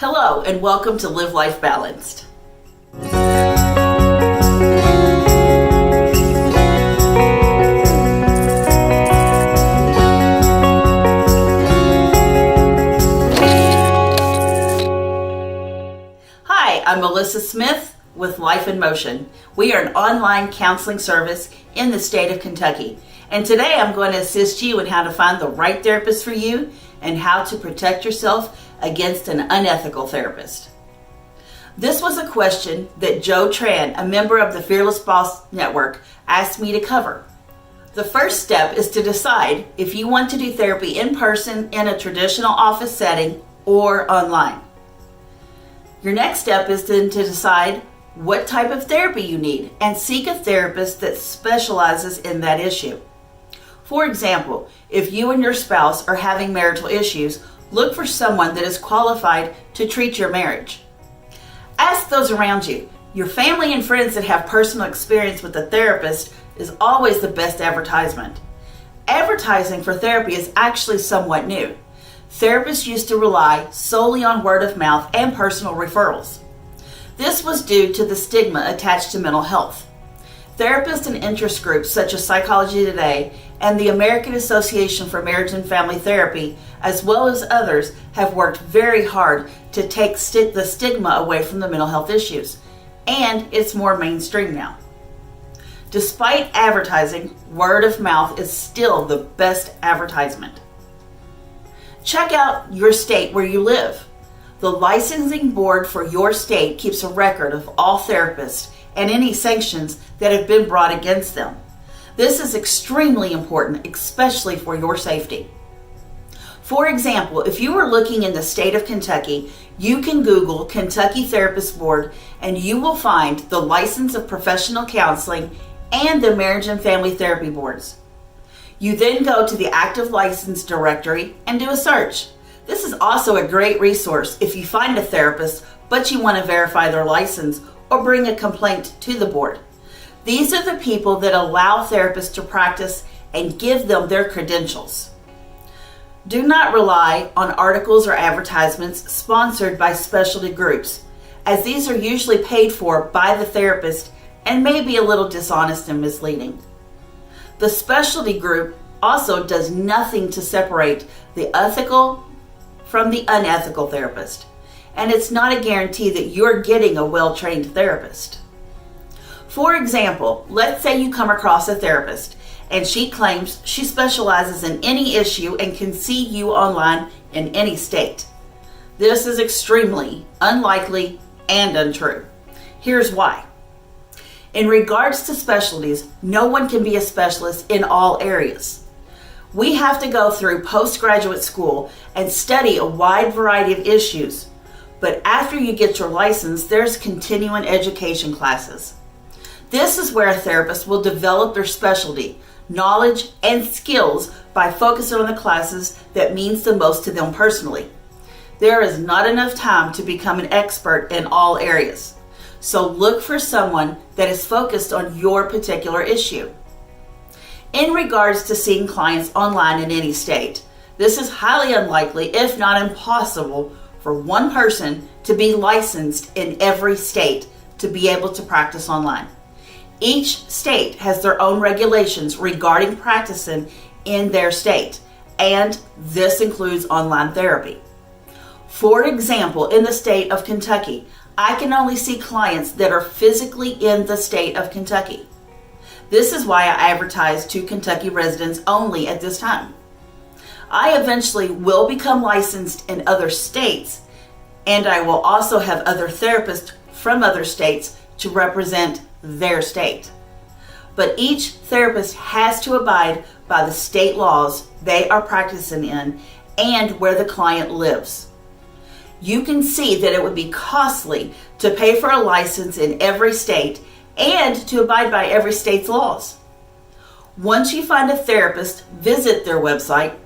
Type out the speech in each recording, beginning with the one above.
Hello and welcome to Live Life Balanced. Hi, I'm Melissa Smith with Life in Motion. We are an online counseling service in the state of Kentucky. And today I'm going to assist you in how to find the right therapist for you and how to protect yourself against an unethical therapist. This was a question that Joe Tran, a member of the Fearless Boss Network, asked me to cover. The first step is to decide if you want to do therapy in person in a traditional office setting or online. Your next step is then to decide what type of therapy you need and seek a therapist that specializes in that issue. For example, if you and your spouse are having marital issues, look for someone that is qualified to treat your marriage. Ask those around you. Your family and friends that have personal experience with a therapist is always the best advertisement. Advertising for therapy is actually somewhat new. Therapists used to rely solely on word of mouth and personal referrals. This was due to the stigma attached to mental health. Therapists and interest groups such as Psychology Today and the American Association for Marriage and Family Therapy, as well as others, have worked very hard to take the stigma away from the mental health issues, and it's more mainstream now. Despite advertising, word of mouth is still the best advertisement. Check out your state where you live. The licensing board for your state keeps a record of all therapists and any sanctions that have been brought against them. This is extremely important, especially for your safety. For example, if you are looking in the state of Kentucky, you can Google Kentucky Therapist Board and you will find the License of Professional Counseling and the Marriage and Family Therapy Boards. You then go to the Active License Directory and do a search. This is also a great resource if you find a therapist but you want to verify their license or bring a complaint to the board. These are the people that allow therapists to practice and give them their credentials. Do not rely on articles or advertisements sponsored by specialty groups, as these are usually paid for by the therapist and may be a little dishonest and misleading. The specialty group also does nothing to separate the ethical from the unethical therapist, and it's not a guarantee that you're getting a well-trained therapist. For example, let's say you come across a therapist and she claims she specializes in any issue and can see you online in any state. This is extremely unlikely and untrue. Here's why. In regards to specialties, no one can be a specialist in all areas. We have to go through postgraduate school and study a wide variety of issues, but after you get your license, there's continuing education classes. This is where a therapist will develop their specialty, knowledge, and skills by focusing on the classes that means the most to them personally. There is not enough time to become an expert in all areas, so look for someone that is focused on your particular issue. In regards to seeing clients online in any state, this is highly unlikely, if not impossible, for one person to be licensed in every state to be able to practice online. Each state has their own regulations regarding practicing in their state, and this includes online therapy. For example, in the state of Kentucky, I can only see clients that are physically in the state of Kentucky. This is why I advertise to Kentucky residents only at this time. I eventually will become licensed in other states, and I will also have other therapists from other states to represent their state. But each therapist has to abide by the state laws they are practicing in and where the client lives. You can see that it would be costly to pay for a license in every state and to abide by every state's laws. Once you find a therapist, visit their website.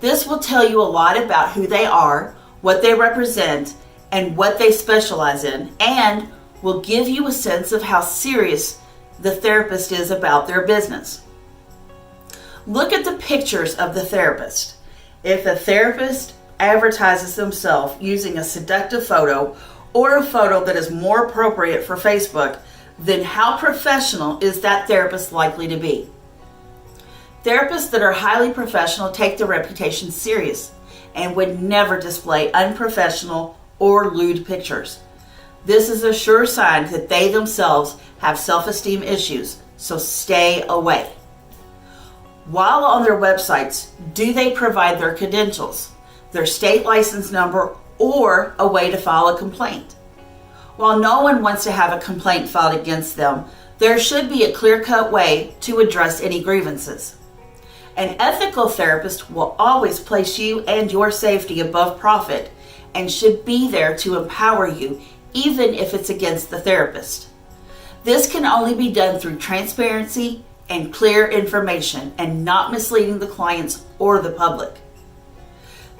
This will tell you a lot about who they are, what they represent, and what they specialize in, and will give you a sense of how serious the therapist is about their business. Look at the pictures of the therapist. If a therapist advertises themselves using a seductive photo or a photo that is more appropriate for Facebook, then how professional is that therapist likely to be? Therapists that are highly professional take their reputation serious and would never display unprofessional or lewd pictures. This is a sure sign that they themselves have self-esteem issues, so stay away. While on their websites, do they provide their credentials, their state license number, or a way to file a complaint? While no one wants to have a complaint filed against them, there should be a clear-cut way to address any grievances. An ethical therapist will always place you and your safety above profit and should be there to empower you, even if it's against the therapist. This can only be done through transparency and clear information and not misleading the clients or the public.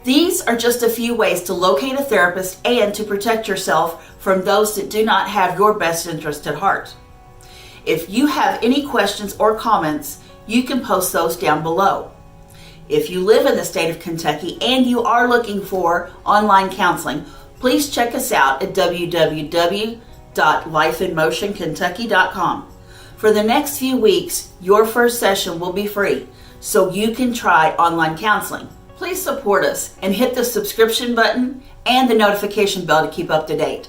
These are just a few ways to locate a therapist and to protect yourself from those that do not have your best interest at heart. If you have any questions or comments, you can post those down below. If you live in the state of Kentucky and you are looking for online counseling, please check us out at www.lifeinmotionkentucky.com. For the next few weeks, your first session will be free, so you can try online counseling. Please support us and hit the subscription button and the notification bell to keep up to date.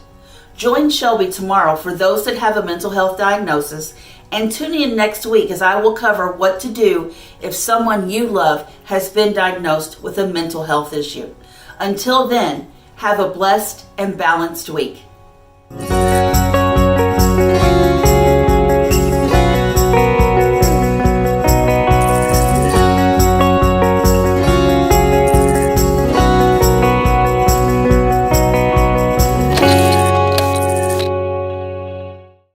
Join Shelby tomorrow for those that have a mental health diagnosis, and tune in next week as I will cover what to do if someone you love has been diagnosed with a mental health issue. Until then, have a blessed and balanced week.